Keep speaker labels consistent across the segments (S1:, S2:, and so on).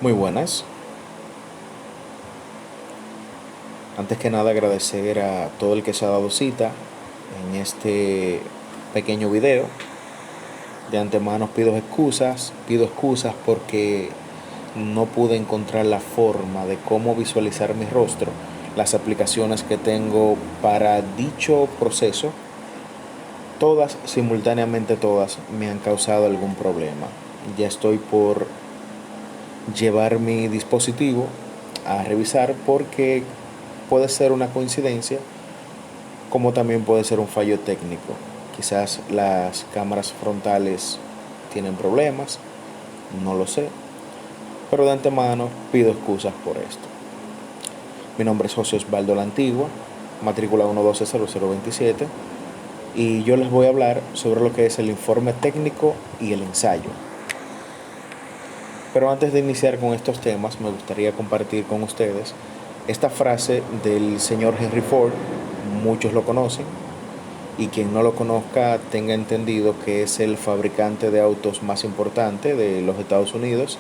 S1: Muy buenas. Antes que nada agradecer a todo el que se ha dado cita en este pequeño video. De antemano pido excusas porque no pude encontrar la forma de cómo visualizar mi rostro. Las aplicaciones que tengo para dicho proceso, todas, simultáneamente todas, me han causado algún problema. Ya estoy por llevar mi dispositivo a revisar porque puede ser una coincidencia como también puede ser un fallo técnico. Quizás las cámaras frontales tienen problemas, no lo sé, pero de antemano pido excusas por esto. Mi nombre es José Osvaldo La Antigua, matrícula 1120027, y yo les voy a hablar sobre lo que es el informe técnico y el ensayo. Pero antes de iniciar con estos temas, me gustaría compartir con ustedes esta frase del señor Henry Ford. Muchos lo conocen, y quien no lo conozca tenga entendido que es el fabricante de autos más importante de los Estados Unidos.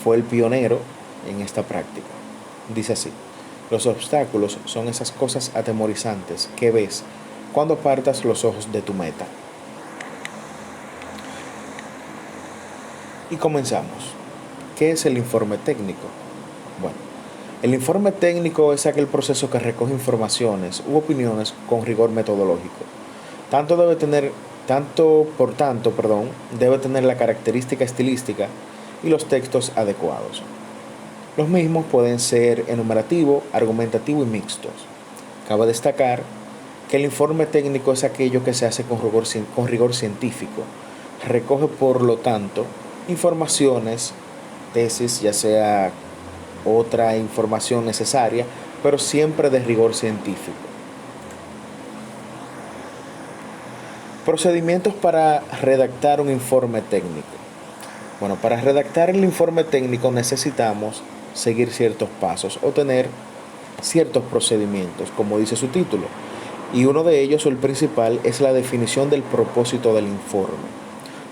S1: Fue el pionero en esta práctica. Dice así: los obstáculos son esas cosas atemorizantes que ves cuando apartas los ojos de tu meta. Y comenzamos. ¿Qué es el informe técnico? Bueno, el informe técnico es aquel proceso que recoge informaciones u opiniones con rigor metodológico. Tanto debe tener, por tanto, debe tener la característica estilística y los textos adecuados. Los mismos pueden ser enumerativo, argumentativo y mixtos. Cabe destacar que el informe técnico es aquello que se hace con rigor científico. Recoge, por lo tanto, informaciones, tesis, ya sea otra información necesaria, pero siempre de rigor científico. Procedimientos para redactar un informe técnico. Bueno, para redactar el informe técnico necesitamos seguir ciertos pasos o tener ciertos procedimientos, como dice su título. Y uno de ellos, o el principal, es la definición del propósito del informe.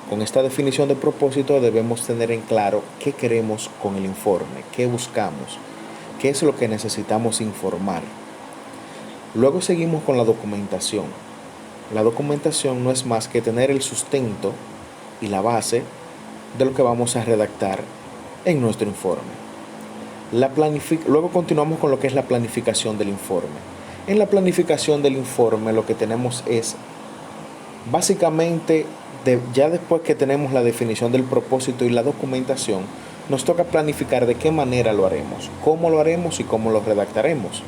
S1: Con esta definición de propósito debemos tener en claro qué queremos con el informe, qué buscamos, qué es lo que necesitamos informar. Luego seguimos con la documentación. La documentación no es más que tener el sustento y la base de lo que vamos a redactar en nuestro informe. Luego continuamos con lo que es la planificación del informe. En la planificación del informe lo que tenemos es, básicamente, ya después que tenemos la definición del propósito y la documentación, nos toca planificar de qué manera lo haremos, cómo lo haremos y cómo lo redactaremos.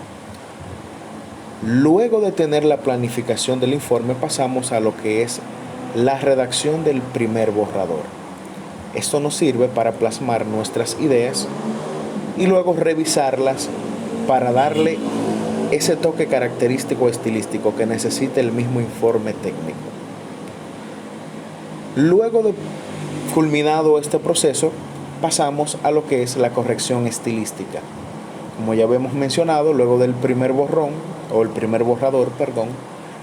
S1: Luego de tener la planificación del informe, pasamos a lo que es la redacción del primer borrador. Esto nos sirve para plasmar nuestras ideas y luego revisarlas para darle ese toque característico estilístico que necesita el mismo informe técnico. Luego de culminado este proceso, pasamos a lo que es la corrección estilística. Como ya habíamos mencionado, luego del primer borrador,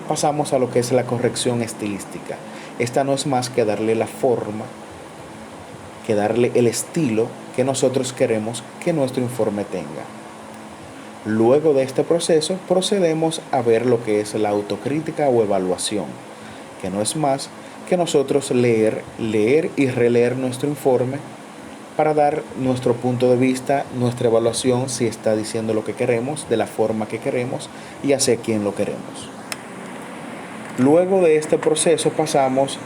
S1: pasamos a lo que es la corrección estilística. Esta no es más que darle la forma, que darle el estilo que nosotros queremos que nuestro informe tenga. Luego de este proceso, procedemos a ver lo que es la autocrítica o evaluación, que no es más que nosotros leer y releer nuestro informe para dar nuestro punto de vista, nuestra evaluación, si está diciendo lo que queremos, de la forma que queremos y hacia quién lo queremos. Luego de este proceso pasamos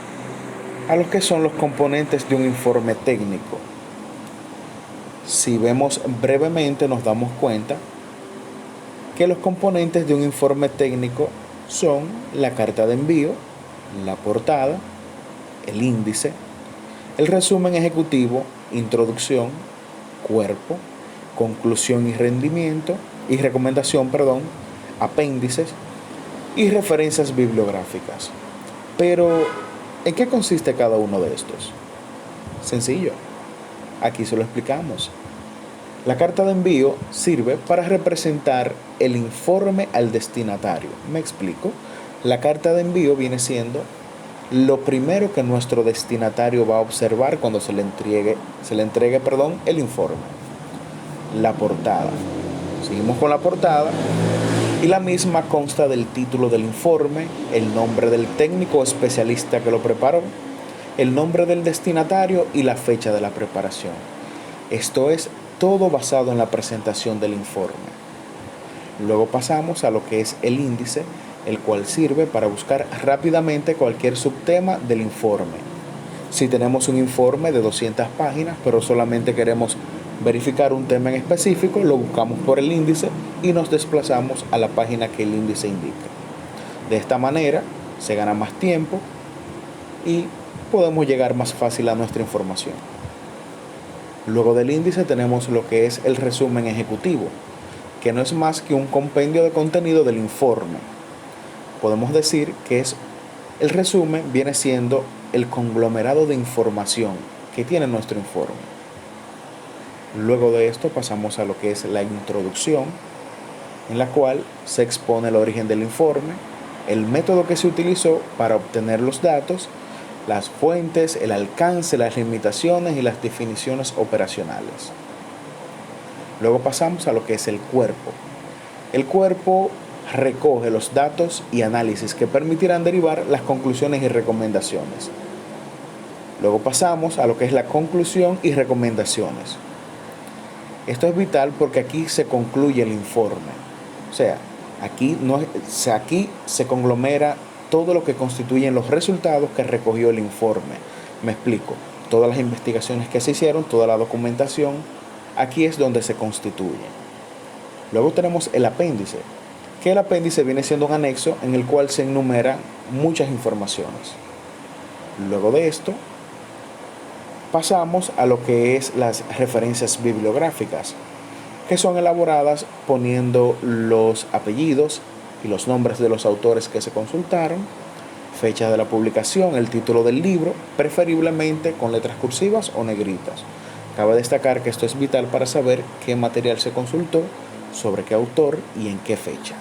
S1: a lo que son los componentes de un informe técnico. Si vemos brevemente, nos damos cuenta que los componentes de un informe técnico son la carta de envío, la portada, el índice, el resumen ejecutivo, introducción, cuerpo, conclusión y recomendación, apéndices y referencias bibliográficas. Pero, ¿en qué consiste cada uno de estos? Sencillo, aquí se lo explicamos. La carta de envío sirve para representar el informe al destinatario. ¿Me explico? La carta de envío viene siendo lo primero que nuestro destinatario va a observar cuando se le entregue el informe. La portada. Seguimos con la portada y la misma consta del título del informe, el nombre del técnico o especialista que lo preparó, el nombre del destinatario y la fecha de la preparación. Esto es todo basado en la presentación del informe. Luego pasamos a lo que es el índice, el cual sirve para buscar rápidamente cualquier subtema del informe. Si tenemos un informe de 200 páginas, pero solamente queremos verificar un tema en específico, lo buscamos por el índice y nos desplazamos a la página que el índice indica. De esta manera se gana más tiempo y podemos llegar más fácil a nuestra información. Luego del índice tenemos lo que es el resumen ejecutivo, que no es más que un compendio de contenido del informe. Podemos decir que el resumen viene siendo el conglomerado de información que tiene nuestro informe. Luego de esto pasamos a lo que es la introducción, en la cual se expone el origen del informe, el método que se utilizó para obtener los datos, las fuentes, el alcance, las limitaciones y las definiciones operacionales. Luego pasamos a lo que es el cuerpo. El cuerpo recoge los datos y análisis que permitirán derivar las conclusiones y recomendaciones. Luego pasamos a lo que es la conclusión y recomendaciones. Esto es vital porque aquí se concluye el informe. O sea, aquí se conglomera todo lo que constituyen los resultados que recogió el informe. Me explico. Todas las investigaciones que se hicieron, toda la documentación, aquí es donde se constituye. Luego tenemos el apéndice, que el apéndice viene siendo un anexo en el cual se enumeran muchas informaciones. Luego de esto, pasamos a lo que es las referencias bibliográficas, que son elaboradas poniendo los apellidos y los nombres de los autores que se consultaron, fecha de la publicación, el título del libro, preferiblemente con letras cursivas o negritas. Cabe destacar que esto es vital para saber qué material se consultó, sobre qué autor y en qué fecha.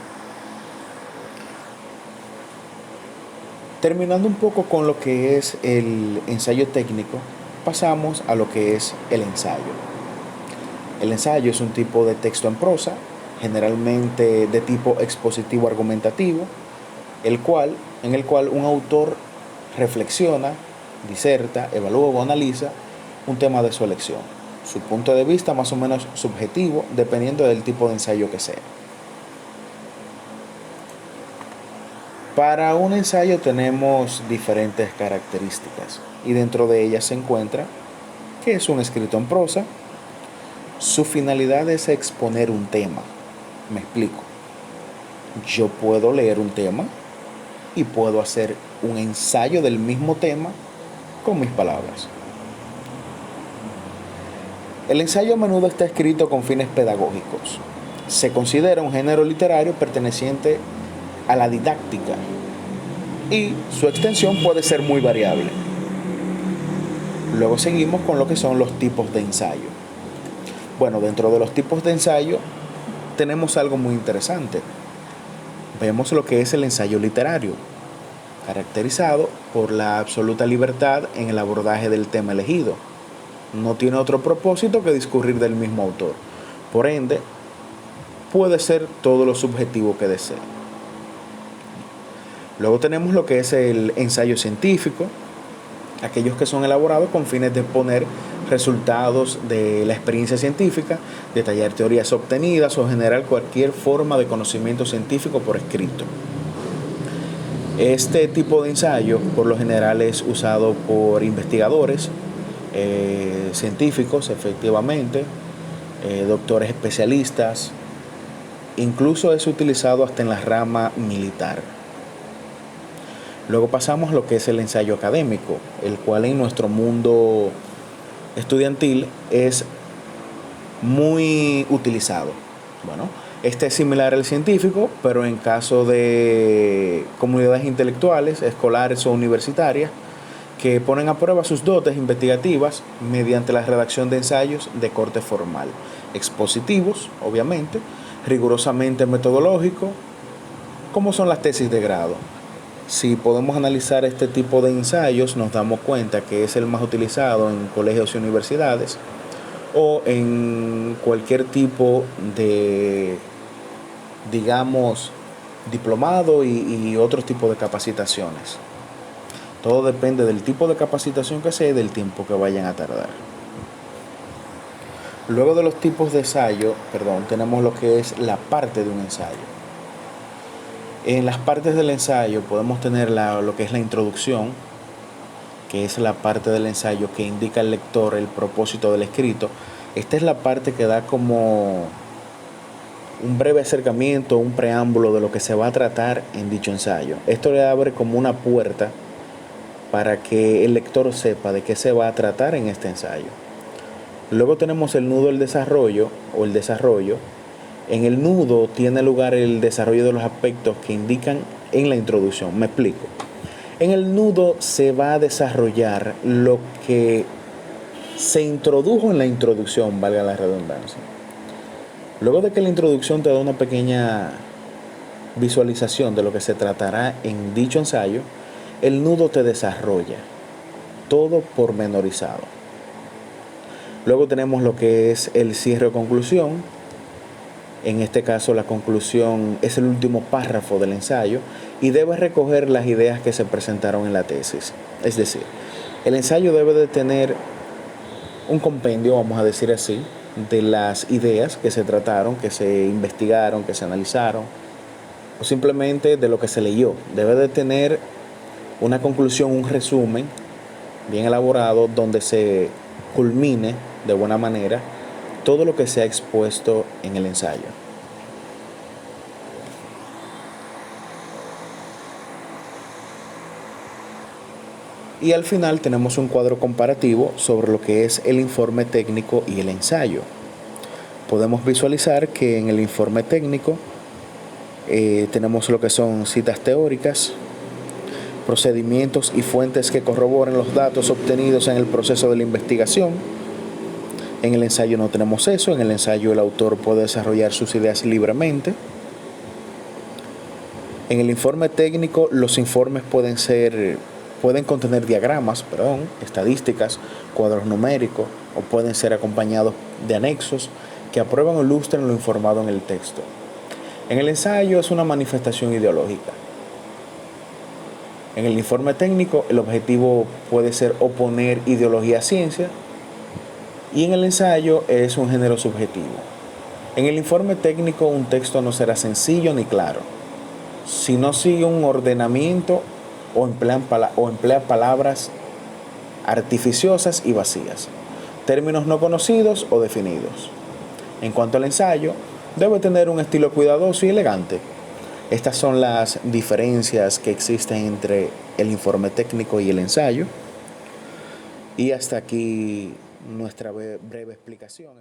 S1: Terminando un poco con lo que es el ensayo técnico, pasamos a lo que es el ensayo. El ensayo es un tipo de texto en prosa, generalmente de tipo expositivo argumentativo, en el cual un autor reflexiona, diserta, evalúa o analiza un tema de su elección. Su punto de vista más o menos subjetivo, dependiendo del tipo de ensayo que sea. Para un ensayo tenemos diferentes características y dentro de ellas se encuentra que es un escrito en prosa. Su finalidad es exponer un tema. Me explico. Yo puedo leer un tema y puedo hacer un ensayo del mismo tema con mis palabras. El ensayo a menudo está escrito con fines pedagógicos. Se considera un género literario perteneciente a la didáctica y su extensión puede ser muy variable. Luego seguimos con lo que son los tipos de ensayo. Bueno, dentro de los tipos de ensayo tenemos algo muy interesante. Vemos lo que es el ensayo literario, caracterizado por la absoluta libertad en el abordaje del tema elegido. No tiene otro propósito que discurrir del mismo autor. Por ende, puede ser todo lo subjetivo que desee. Luego tenemos lo que es el ensayo científico, aquellos que son elaborados con fines de exponer resultados de la experiencia científica, detallar teorías obtenidas o generar cualquier forma de conocimiento científico por escrito. Este tipo de ensayo, por lo general, es usado por investigadores, científicos, efectivamente, doctores especialistas, incluso es utilizado hasta en la rama militar. Luego pasamos a lo que es el ensayo académico, el cual en nuestro mundo estudiantil es muy utilizado. Bueno, este es similar al científico, pero en caso de comunidades intelectuales, escolares o universitarias, que ponen a prueba sus dotes investigativas mediante la redacción de ensayos de corte formal, expositivos, obviamente, rigurosamente metodológico, como son las tesis de grado. Si podemos analizar este tipo de ensayos, nos damos cuenta que es el más utilizado en colegios y universidades o en cualquier tipo de, digamos, diplomado y otros tipos de capacitaciones. Todo depende del tipo de capacitación que sea y del tiempo que vayan a tardar. Luego de los tipos de ensayo, tenemos lo que es la parte de un ensayo. En las partes del ensayo podemos tener lo que es la introducción, que es la parte del ensayo que indica al lector el propósito del escrito. Esta es la parte que da como un breve acercamiento, un preámbulo de lo que se va a tratar en dicho ensayo. Esto le abre como una puerta para que el lector sepa de qué se va a tratar en este ensayo. Luego tenemos el nudo del desarrollo o el desarrollo. En el nudo tiene lugar el desarrollo de los aspectos que indican en la introducción. Me explico. En el nudo se va a desarrollar lo que se introdujo en la introducción, valga la redundancia. Luego de que la introducción te da una pequeña visualización de lo que se tratará en dicho ensayo, el nudo te desarrolla todo pormenorizado. Luego tenemos lo que es el cierre o conclusión. En este caso la conclusión es el último párrafo del ensayo y debe recoger las ideas que se presentaron en la tesis. Es decir, el ensayo debe de tener un compendio, vamos a decir así, de las ideas que se trataron, que se investigaron, que se analizaron, o simplemente de lo que se leyó. Debe de tener una conclusión, un resumen bien elaborado donde se culmine de buena manera todo lo que se ha expuesto en el ensayo. Y al final tenemos un cuadro comparativo sobre lo que es el informe técnico y el ensayo. Podemos visualizar que en el informe técnico tenemos lo que son citas teóricas, procedimientos y fuentes que corroboran los datos obtenidos en el proceso de la investigación. En el ensayo no tenemos eso. En el ensayo el autor puede desarrollar sus ideas libremente. En el informe técnico los informes pueden contener diagramas, estadísticas, cuadros numéricos o pueden ser acompañados de anexos que aprueban o ilustran lo informado en el texto. En el ensayo es una manifestación ideológica. En el informe técnico el objetivo puede ser oponer ideología a ciencia y en el ensayo es un género subjetivo. En el informe técnico un texto no será sencillo ni claro, si no sigue un ordenamiento o emplea palabras artificiosas y vacías, términos no conocidos o definidos. En cuanto al ensayo, debe tener un estilo cuidadoso y elegante. Estas son las diferencias que existen entre el informe técnico y el ensayo. Y hasta aquí nuestra breve explicación.